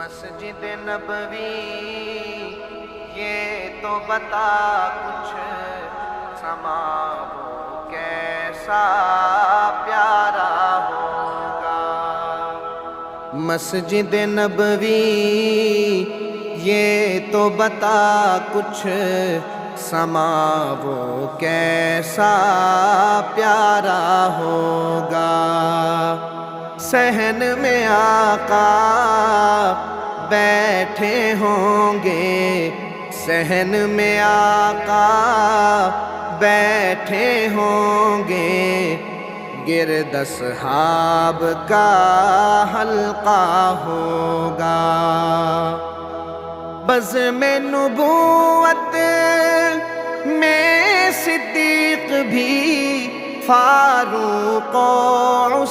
مسجد نبوی یہ تو بتا کچھ سما وہ کیسا پیارا ہوگا۔ مسجد نبوی یہ تو بتا کچھ سما وہ کیسا پیارا ہوگا۔ صحن میں آقا بیٹھے ہوں گے، صحن میں آقا بیٹھے ہوں گے، گرد اصحاب کا حلقہ ہوگا۔ بزم نبوت میں صدیق بھی، فاروق و